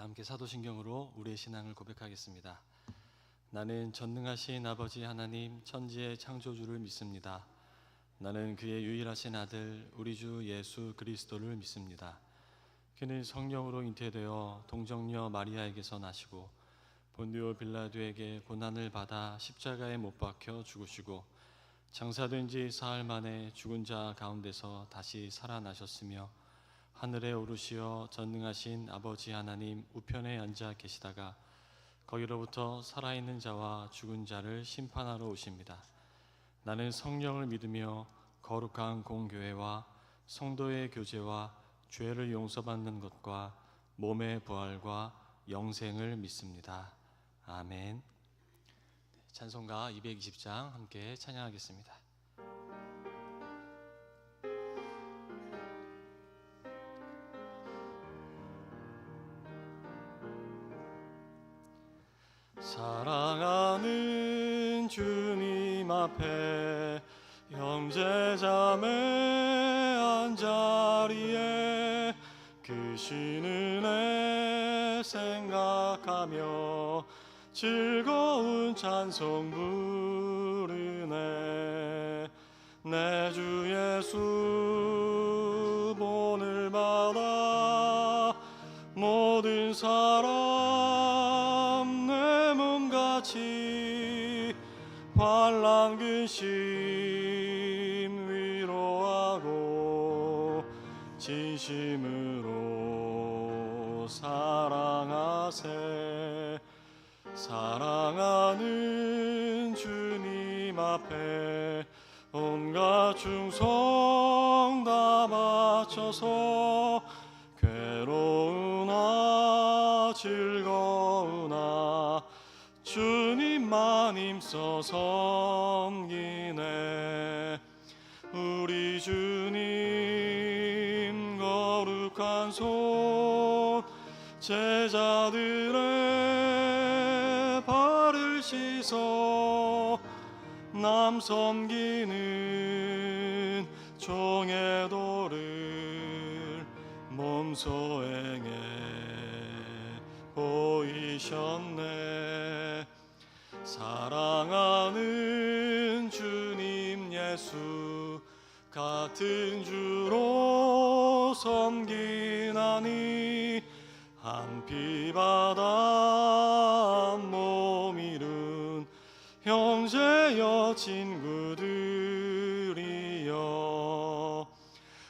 함께 사도신경으로 우리의 신앙을 고백하겠습니다. 나는 전능하신 아버지 하나님 천지의 창조주를 믿습니다. 나는 그의 유일하신 아들 우리 주 예수 그리스도를 믿습니다. 그는 성령으로 잉태되어 동정녀 마리아에게서 나시고 본디오 빌라도에게 고난을 받아 십자가에 못 박혀 죽으시고 장사된 지 사흘 만에 죽은 자 가운데서 다시 살아나셨으며 하늘에 오르시어 전능하신 아버지 하나님 우편에 앉아 계시다가 거기로부터 살아있는 자와 죽은 자를 심판하러 오십니다. 나는 성령을 믿으며 거룩한 공교회와 성도의 교제와 죄를 용서받는 것과 몸의 부활과 영생을 믿습니다. 아멘. 찬송가 220장 함께 찬양하겠습니다. 사랑하는 주님 앞에 형제자매 한자리에 그 신은혜 생각하며 즐거운 찬송 부르네. 내 주 예수 본을 받아 모든 사람 내 몸같이 환난 근심 위로하고 진심으로 사랑하세. 사랑하는 주님 앞에 온갖 충성 다 바쳐서 괴로우나 즐거우나 주님만 힘써 섬기네. 우리 주님 거룩한 손 제자들의 발을 씻어 남 섬기는 종의 도를 몸소 행해 보이셨네. 사랑하는 주님 예수 같은 주로 섬기나니 한 피바다 몸 이룬 형제여 친구들이여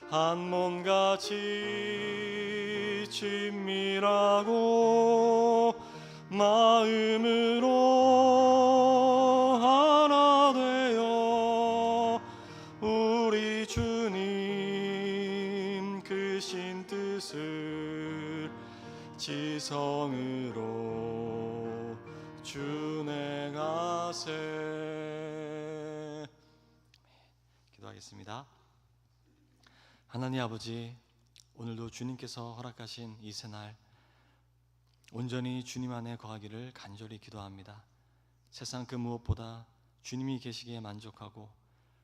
한 몸같이 친밀하고 마음으로 하나 되어 우리 주님 크신 뜻을 지성으로 준행하세. 기도하겠습니다. 하나님 아버지, 오늘도 주님께서 허락하신 이 새날 온전히 주님 안에 거하기를 간절히 기도합니다. 세상 그 무엇보다 주님이 계시기에 만족하고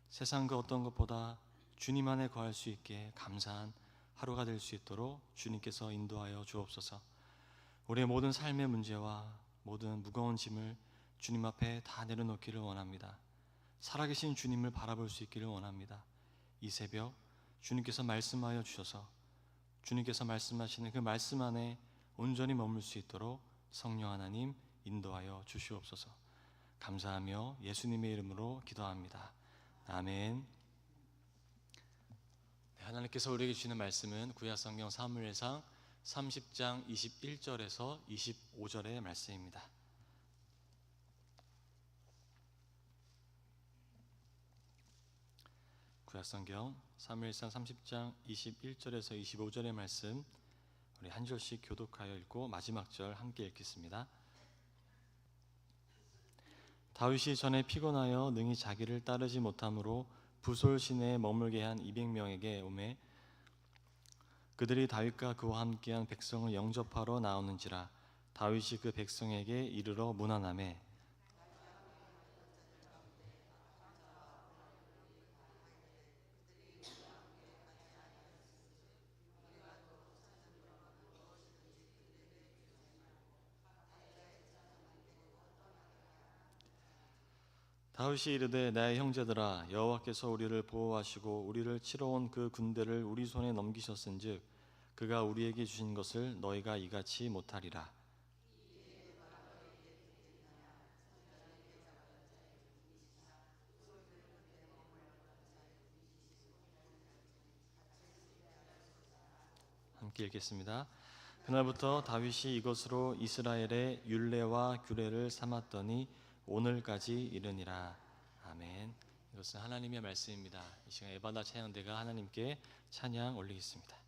세상 그 어떤 것보다 주님 안에 거할 수 있게 감사한 하루가 될 수 있도록 주님께서 인도하여 주옵소서. 우리의 모든 삶의 문제와 모든 무거운 짐을 주님 앞에 다 내려놓기를 원합니다. 살아계신 주님을 바라볼 수 있기를 원합니다. 이 새벽 주님께서 말씀하여 주셔서 주님께서 말씀하시는 그 말씀 안에 온전히 머물 수 있도록 성령 하나님 인도하여 주시옵소서. 감사하며 예수님의 이름으로 기도합니다. 아멘. 하나님께서 우리에게 주시는 말씀은 구약성경 사무엘상 30장 21절에서 25절의 말씀입니다. 구약성경 사무엘상 30장 21절에서 25절의 말씀 우리 한 절씩 교독하여 읽고 마지막 절 함께 읽겠습니다. 다윗이 전에 피곤하여 능히 자기를 따르지 못함으로 부솔 시내에 머물게 한 200명에게 오매 그들이 다윗과 그와 함께한 백성을 영접하러 나오는지라 다윗이 그 백성에게 이르러 문안하매 다윗이 이르되 나의 형제들아 여호와께서 우리를 보호하시고 우리를 치러 온 그 군대를 우리 손에 넘기셨은즉 그가 우리에게 주신 것을 너희가 이같이 못하리라. 함께 읽겠습니다. 그날부터 다윗이 이것으로 이스라엘의 율례와 규례를 삼았더니 오늘까지 이르니라. 아멘. 이것은 하나님의 말씀입니다. 이 시간 에바다 찬양대가 하나님께 찬양 올리겠습니다.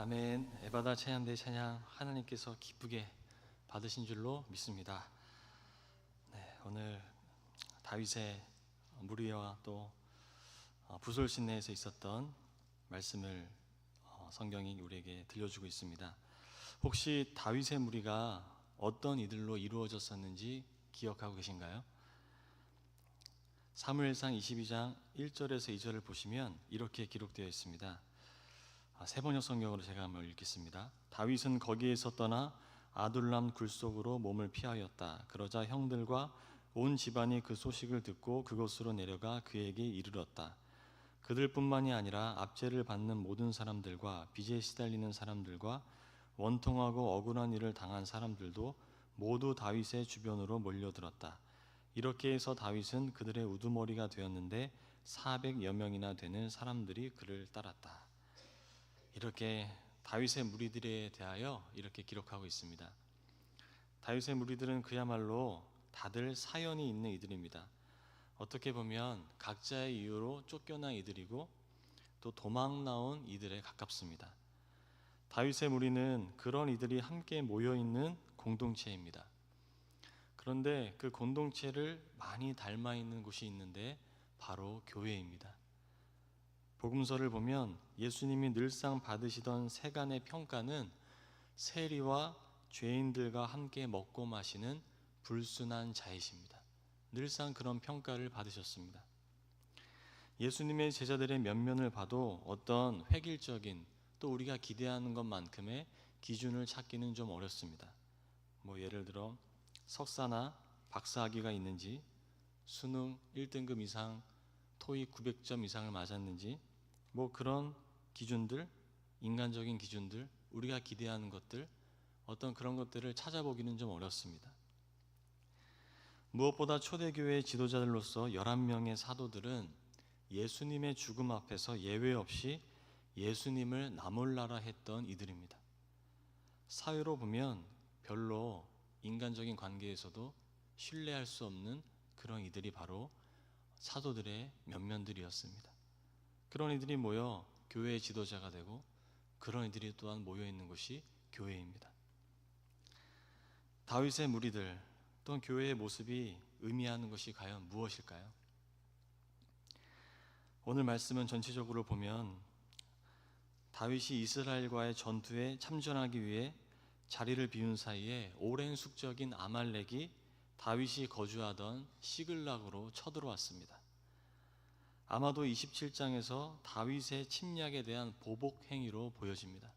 아멘. 에바다 찬양대 찬양 하나님께서 기쁘게 받으신 줄로 믿습니다. 네, 오늘 다윗의 무리와 또 부솔신내에서 있었던 말씀을 성경이 우리에게 들려주고 있습니다. 혹시 다윗의 무리가 어떤 이들로 이루어졌었는지 기억하고 계신가요? 사무엘상 22장 1절에서 2절을 보시면 이렇게 기록되어 있습니다. 세 번역 성경으로 제가 한번 읽겠습니다. 다윗은 거기에서 떠나 아둘람 굴속으로 몸을 피하였다. 그러자 형들과 온 집안이 그 소식을 듣고 그곳으로 내려가 그에게 이르렀다. 그들뿐만이 아니라 압제를 받는 모든 사람들과 빚에 시달리는 사람들과 원통하고 억울한 일을 당한 사람들도 모두 다윗의 주변으로 몰려들었다. 이렇게 해서 다윗은 그들의 우두머리가 되었는데 400여 명이나 되는 사람들이 그를 따랐다. 이렇게 다윗의 무리들에 대하여 이렇게 기록하고 있습니다. 다윗의 무리들은 그야말로 다들 사연이 있는 이들입니다. 어떻게 보면 각자의 이유로 쫓겨난 이들이고 또 도망 나온 이들에 가깝습니다. 다윗의 무리는 그런 이들이 함께 모여 있는 공동체입니다. 그런데 그 공동체를 많이 닮아 있는 곳이 있는데 바로 교회입니다. 복음서를 보면 예수님이 늘상 받으시던 세간의 평가는 세리와 죄인들과 함께 먹고 마시는 불순한 자이십니다. 늘상 그런 평가를 받으셨습니다. 예수님의 제자들의 면면을 봐도 어떤 획일적인 또 우리가 기대하는 것만큼의 기준을 찾기는 좀 어렵습니다. 예를 들어 석사나 박사학위가 있는지, 수능 1등급 이상, 토익 900점 이상을 맞았는지 그런 기준들, 인간적인 기준들, 우리가 기대하는 것들, 어떤 그런 것들을 찾아보기는 좀 어렵습니다. 무엇보다 초대교회의 지도자들로서 11명의 사도들은 예수님의 죽음 앞에서 예외 없이 예수님을 나몰라라 했던 이들입니다. 사회로 보면 별로 인간적인 관계에서도 신뢰할 수 없는 그런 이들이 바로 사도들의 면면들이었습니다. 그런 이들이 모여 교회의 지도자가 되고 그런 이들이 또한 모여 있는 곳이 교회입니다. 다윗의 무리들 또는 교회의 모습이 의미하는 것이 과연 무엇일까요? 오늘 말씀은 전체적으로 보면 다윗이 이스라엘과의 전투에 참전하기 위해 자리를 비운 사이에 오랜 숙적인 아말렉이 다윗이 거주하던 시글락으로 쳐들어왔습니다. 아마도 27장에서 다윗의 침략에 대한 보복 행위로 보여집니다.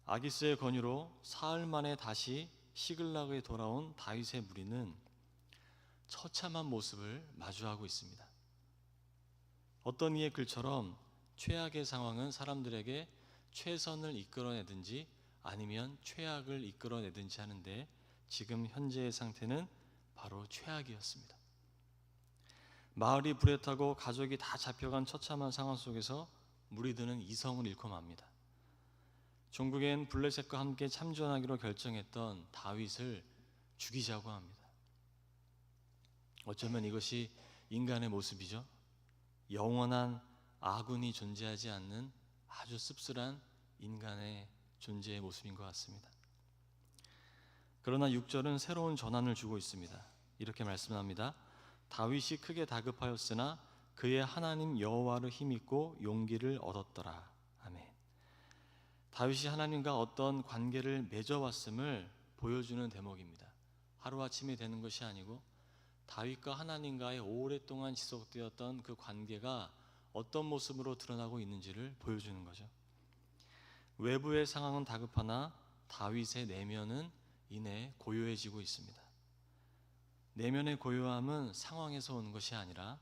아기스의 권유로 사흘 만에 다시 시글락에 돌아온 다윗의 무리는 처참한 모습을 마주하고 있습니다. 어떤 이의 글처럼 최악의 상황은 사람들에게 최선을 이끌어내든지 아니면 최악을 이끌어내든지 하는데 지금 현재의 상태는 바로 최악이었습니다. 마을이 불에 타고 가족이 다 잡혀간 처참한 상황 속에서 무리들은 이성을 잃고 맙니다. 종국엔 블레셋과 함께 참전하기로 결정했던 다윗을 죽이자고 합니다. 어쩌면 이것이 인간의 모습이죠. 영원한 아군이 존재하지 않는 아주 씁쓸한 인간의 존재의 모습인 것 같습니다. 그러나 6절은 새로운 전환을 주고 있습니다. 이렇게 말씀합니다. 다윗이 크게 다급하였으나 그의 하나님 여호와를 힘입고 용기를 얻었더라. 아멘. 다윗이 하나님과 어떤 관계를 맺어왔음을 보여주는 대목입니다. 하루아침에 되는 것이 아니고 다윗과 하나님과의 오랫동안 지속되었던 그 관계가 어떤 모습으로 드러나고 있는지를 보여주는 거죠. 외부의 상황은 다급하나 다윗의 내면은 이내 고요해지고 있습니다. 내면의 고요함은 상황에서 오는 것이 아니라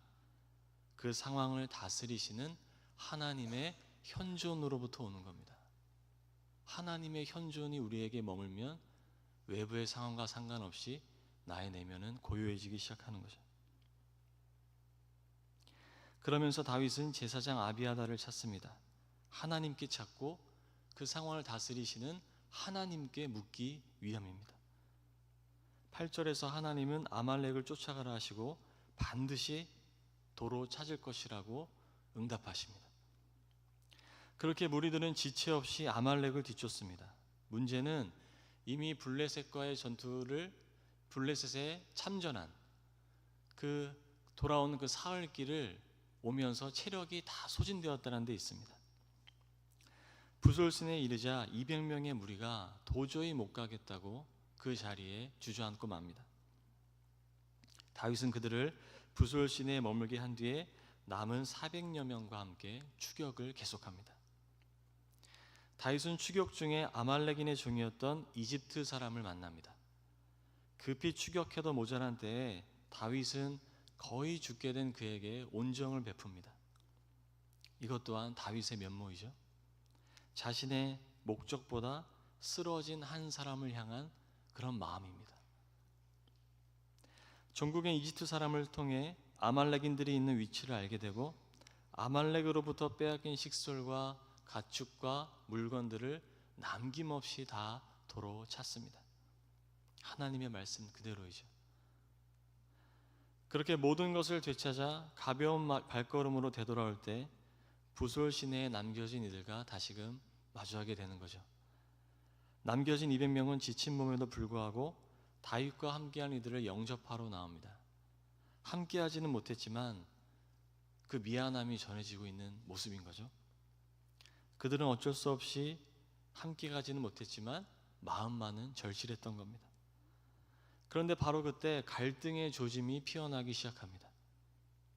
그 상황을 다스리시는 하나님의 현존으로부터 오는 겁니다. 하나님의 현존이 우리에게 머물면 외부의 상황과 상관없이 나의 내면은 고요해지기 시작하는 거죠. 그러면서 다윗은 제사장 아비아달을 찾습니다. 하나님께 찾고 그 상황을 다스리시는 하나님께 묻기 위함입니다. 8절에서 하나님은 아말렉을 쫓아가라 하시고 반드시 도로 찾을 것이라고 응답하십니다. 그렇게 무리들은 지체 없이 아말렉을 뒤쫓습니다. 문제는 이미 블레셋과의 전투를 블레셋에 참전한 그 돌아오는 그 사흘길을 오면서 체력이 다 소진되었다는 데 있습니다. 부솔신에 이르자 200명의 무리가 도저히 못 가겠다고 그 자리에 주저앉고 맙니다. 다윗은 그들을 부솔신에 머물게 한 뒤에 남은 400여 명과 함께 추격을 계속합니다. 다윗은 추격 중에 아말렉인의 종이었던 이집트 사람을 만납니다. 급히 추격해도 모자란 때에 다윗은 거의 죽게 된 그에게 온정을 베풉니다. 이것 또한 다윗의 면모이죠. 자신의 목적보다 쓰러진 한 사람을 향한 그런 마음입니다. 종국의 이집트 사람을 통해 아말렉인들이 있는 위치를 알게 되고 아말렉으로부터 빼앗긴 식솔과 가축과 물건들을 남김없이 다 도로 찾습니다. 하나님의 말씀 그대로이죠. 그렇게 모든 것을 되찾아 가벼운 발걸음으로 되돌아올 때 부솔 시내에 남겨진 이들과 다시금 마주하게 되는 거죠. 남겨진 200명은 지친 몸에도 불구하고 다윗과 함께한 이들을 영접하러 나옵니다. 함께하지는 못했지만 그 미안함이 전해지고 있는 모습인 거죠. 그들은 어쩔 수 없이 함께 가지는 못했지만 마음만은 절실했던 겁니다. 그런데 바로 그때 갈등의 조짐이 피어나기 시작합니다.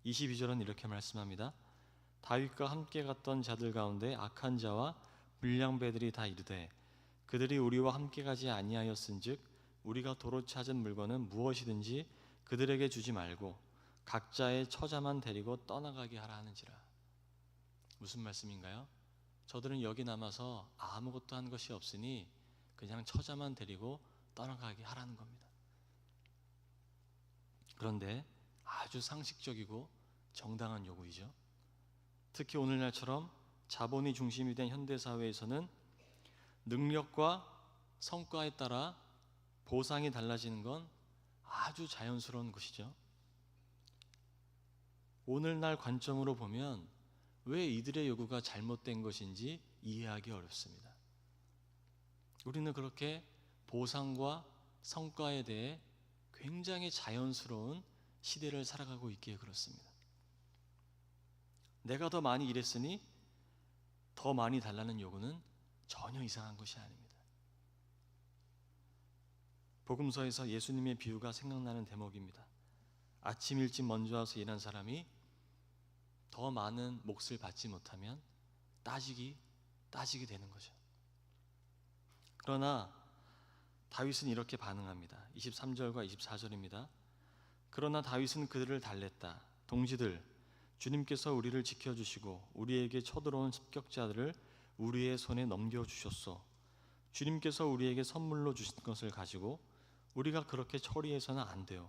22절은 이렇게 말씀합니다. 다윗과 함께 갔던 자들 가운데 악한 자와 불량배들이 다 이르되 그들이 우리와 함께 가지 아니하였은즉 우리가 도로 찾은 물건은 무엇이든지 그들에게 주지 말고 각자의 처자만 데리고 떠나가게 하라 하는지라. 무슨 말씀인가요? 저들은 여기 남아서 아무것도 한 것이 없으니 그냥 처자만 데리고 떠나가게 하라는 겁니다. 그런데 아주 상식적이고 정당한 요구이죠. 특히 오늘날처럼 자본이 중심이 된 현대 사회에서는 능력과 성과에 따라 보상이 달라지는 건 아주 자연스러운 것이죠. 오늘날 관점으로 보면 왜 이들의 요구가 잘못된 것인지 이해하기 어렵습니다. 우리는 그렇게 보상과 성과에 대해 굉장히 자연스러운 시대를 살아가고 있기에 그렇습니다. 내가 더 많이 일했으니 더 많이 달라는 요구는 전혀 이상한 것이 아닙니다. 복음서에서 예수님의 비유가 생각나는 대목입니다. 아침 일찍 먼저 와서 일한 사람이 더 많은 몫을 받지 못하면 따지게 되는 거죠. 그러나 다윗은 이렇게 반응합니다. 23절과 24절입니다. 그러나 다윗은 그들을 달랬다. 동지들, 주님께서 우리를 지켜주시고 우리에게 쳐들어온 습격자들을 우리의 손에 넘겨주셨소. 주님께서 우리에게 선물로 주신 것을 가지고 우리가 그렇게 처리해서는 안 돼요.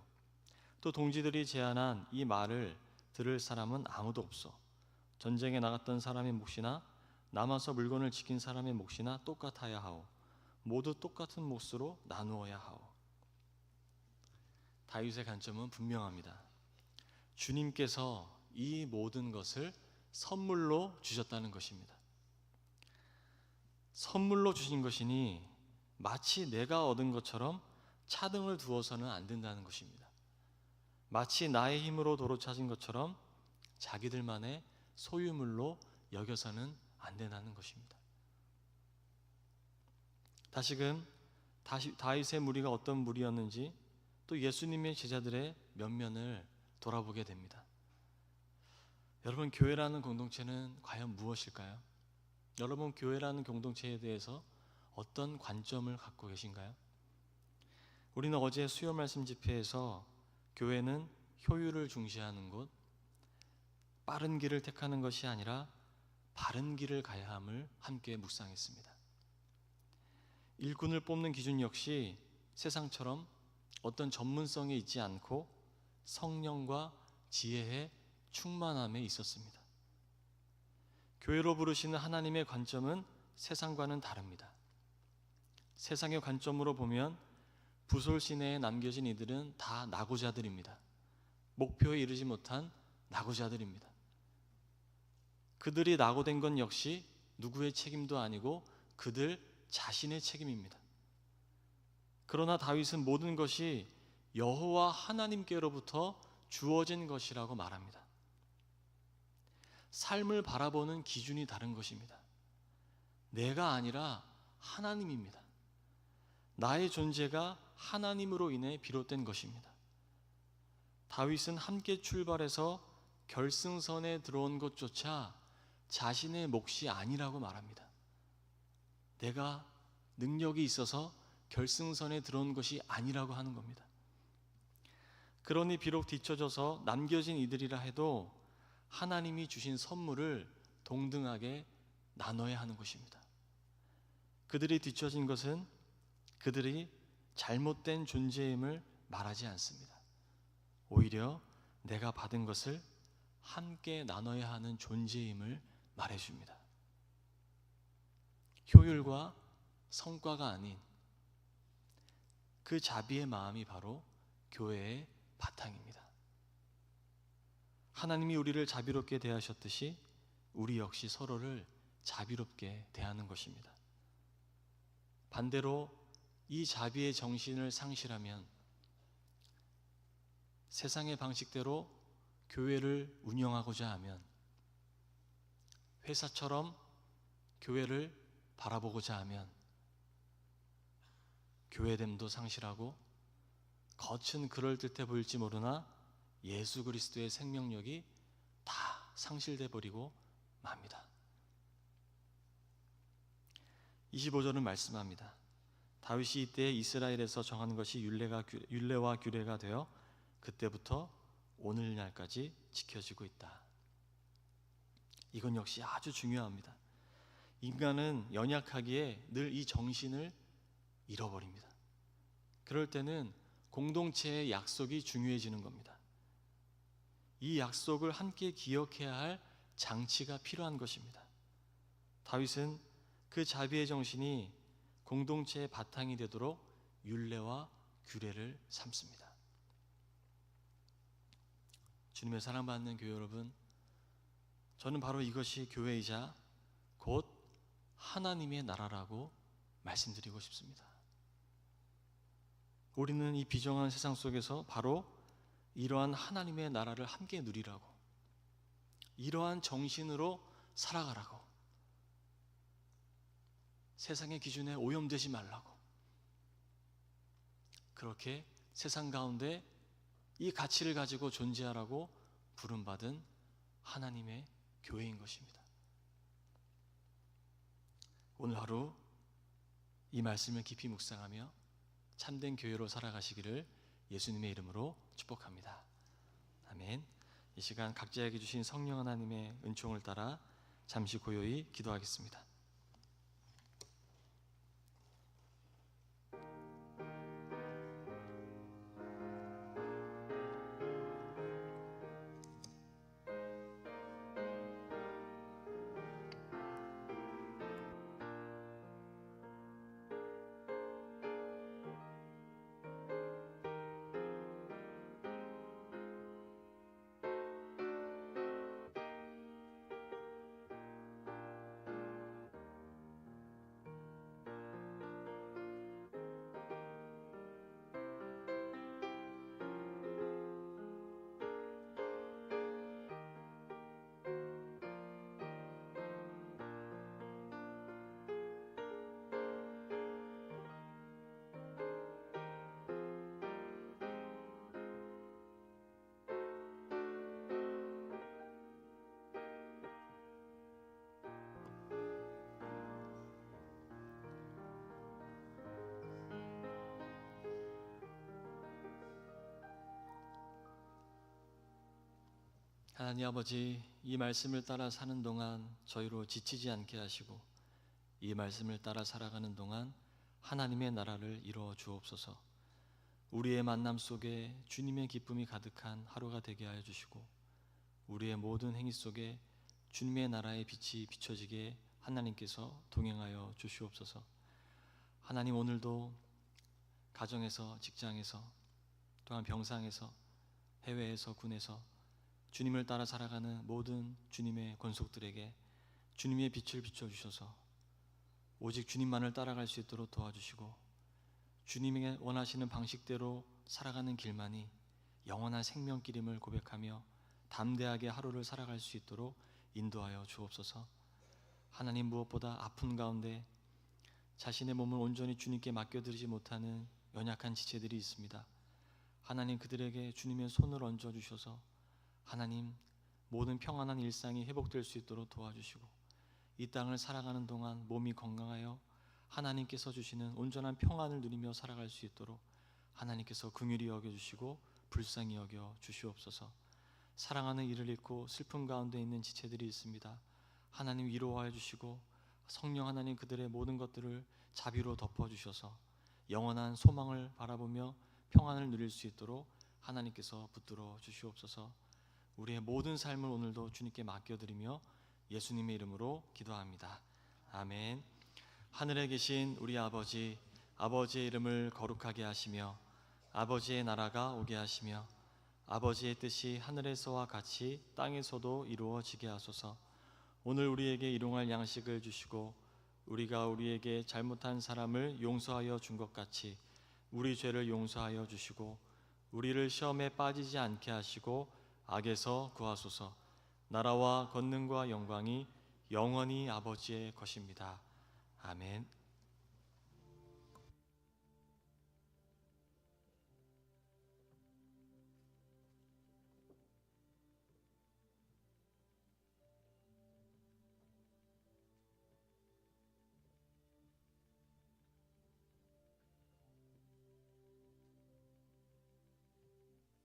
또 동지들이 제안한 이 말을 들을 사람은 아무도 없어. 전쟁에 나갔던 사람의 몫이나 남아서 물건을 지킨 사람의 몫이나 똑같아야 하오. 모두 똑같은 몫으로 나누어야 하오. 다윗의 관점은 분명합니다. 주님께서 이 모든 것을 선물로 주셨다는 것입니다. 선물로 주신 것이니 마치 내가 얻은 것처럼 차등을 두어서는 안 된다는 것입니다. 마치 나의 힘으로 도로 찾은 것처럼 자기들만의 소유물로 여겨서는 안 된다는 것입니다. 다시금 다윗의 무리가 어떤 무리였는지 또 예수님의 제자들의 면면을 돌아보게 됩니다. 여러분, 교회라는 공동체는 과연 무엇일까요? 여러분, 교회라는 공동체에 대해서 어떤 관점을 갖고 계신가요? 우리는 어제 수요 말씀 집회에서 교회는 효율을 중시하는 곳, 빠른 길을 택하는 것이 아니라 바른 길을 가야 함을 함께 묵상했습니다. 일꾼을 뽑는 기준 역시 세상처럼 어떤 전문성이 있지 않고 성령과 지혜의 충만함에 있었습니다. 교회로 부르시는 하나님의 관점은 세상과는 다릅니다. 세상의 관점으로 보면 부솔 시내에 남겨진 이들은 다 낙오자들입니다. 목표에 이르지 못한 낙오자들입니다. 그들이 낙오된 건 역시 누구의 책임도 아니고 그들 자신의 책임입니다. 그러나 다윗은 모든 것이 여호와 하나님께로부터 주어진 것이라고 말합니다. 삶을 바라보는 기준이 다른 것입니다. 내가 아니라 하나님입니다. 나의 존재가 하나님으로 인해 비롯된 것입니다. 다윗은 함께 출발해서 결승선에 들어온 것조차 자신의 몫이 아니라고 말합니다. 내가 능력이 있어서 결승선에 들어온 것이 아니라고 하는 겁니다. 그러니 비록 뒤처져서 남겨진 이들이라 해도 하나님이 주신 선물을 동등하게 나눠야 하는 것입니다. 그들이 뒤처진 것은 그들이 잘못된 존재임을 말하지 않습니다. 오히려 내가 받은 것을 함께 나눠야 하는 존재임을 말해줍니다. 효율과 성과가 아닌 그 자비의 마음이 바로 교회의 바탕입니다. 하나님이 우리를 자비롭게 대하셨듯이 우리 역시 서로를 자비롭게 대하는 것입니다. 반대로 이 자비의 정신을 상실하면 세상의 방식대로 교회를 운영하고자 하면 회사처럼 교회를 바라보고자 하면 교회됨도 상실하고 겉은 그럴듯해 보일지 모르나 예수 그리스도의 생명력이 다 상실돼 버리고 맙니다. 25절은 말씀합니다. 다윗이 이때 이스라엘에서 정한 것이 율례와 규례가 되어 그때부터 오늘날까지 지켜지고 있다. 이건 역시 아주 중요합니다. 인간은 연약하기에 늘 이 정신을 잃어버립니다. 그럴 때는 공동체의 약속이 중요해지는 겁니다. 이 약속을 함께 기억해야 할 장치가 필요한 것입니다. 다윗은 그 자비의 정신이 공동체의 바탕이 되도록 율례와 규례를 삼습니다. 주님의 사랑받는 교회 여러분, 저는 바로 이것이 교회이자 곧 하나님의 나라라고 말씀드리고 싶습니다. 우리는 이 비정한 세상 속에서 바로 이러한 하나님의 나라를 함께 누리라고, 이러한 정신으로 살아가라고, 세상의 기준에 오염되지 말라고, 그렇게 세상 가운데 이 가치를 가지고 존재하라고 부름받은 하나님의 교회인 것입니다. 오늘 하루 이 말씀을 깊이 묵상하며 참된 교회로 살아가시기를 예수님의 이름으로 축복합니다. 아멘. 이 시간 각자에게 주신 성령 하나님의 은총을 따라 잠시 고요히 기도하겠습니다. 하나님 아버지, 이 말씀을 따라 사는 동안 저희로 지치지 않게 하시고 이 말씀을 따라 살아가는 동안 하나님의 나라를 이루어 주옵소서. 우리의 만남 속에 주님의 기쁨이 가득한 하루가 되게 하여 주시고 우리의 모든 행위 속에 주님의 나라의 빛이 비춰지게 하나님께서 동행하여 주시옵소서. 하나님, 오늘도 가정에서, 직장에서, 또한 병상에서, 해외에서, 군에서 주님을 따라 살아가는 모든 주님의 권속들에게 주님의 빛을 비춰주셔서 오직 주님만을 따라갈 수 있도록 도와주시고 주님이 원하시는 방식대로 살아가는 길만이 영원한 생명길임을 고백하며 담대하게 하루를 살아갈 수 있도록 인도하여 주옵소서. 하나님, 무엇보다 아픈 가운데 자신의 몸을 온전히 주님께 맡겨드리지 못하는 연약한 지체들이 있습니다. 하나님, 그들에게 주님의 손을 얹어주셔서 하나님, 모든 평안한 일상이 회복될 수 있도록 도와주시고 이 땅을 살아가는 동안 몸이 건강하여 하나님께서 주시는 온전한 평안을 누리며 살아갈 수 있도록 하나님께서 긍휼히 여겨주시고 불쌍히 여겨 주시옵소서. 사랑하는 이를 잃고 슬픔 가운데 있는 지체들이 있습니다. 하나님, 위로하여 주시고 성령 하나님, 그들의 모든 것들을 자비로 덮어주셔서 영원한 소망을 바라보며 평안을 누릴 수 있도록 하나님께서 붙들어 주시옵소서. 우리의 모든 삶을 오늘도 주님께 맡겨드리며 예수님의 이름으로 기도합니다. 아멘. 하늘에 계신 우리 아버지, 아버지의 이름을 거룩하게 하시며 아버지의 나라가 오게 하시며 아버지의 뜻이 하늘에서와 같이 땅에서도 이루어지게 하소서. 오늘 우리에게 일용할 양식을 주시고 우리가 우리에게 잘못한 사람을 용서하여 준 것 같이 우리 죄를 용서하여 주시고 우리를 시험에 빠지지 않게 하시고 악에서 구하소서. 나라와 권능과 영광이 영원히 아버지의 것입니다. 아멘.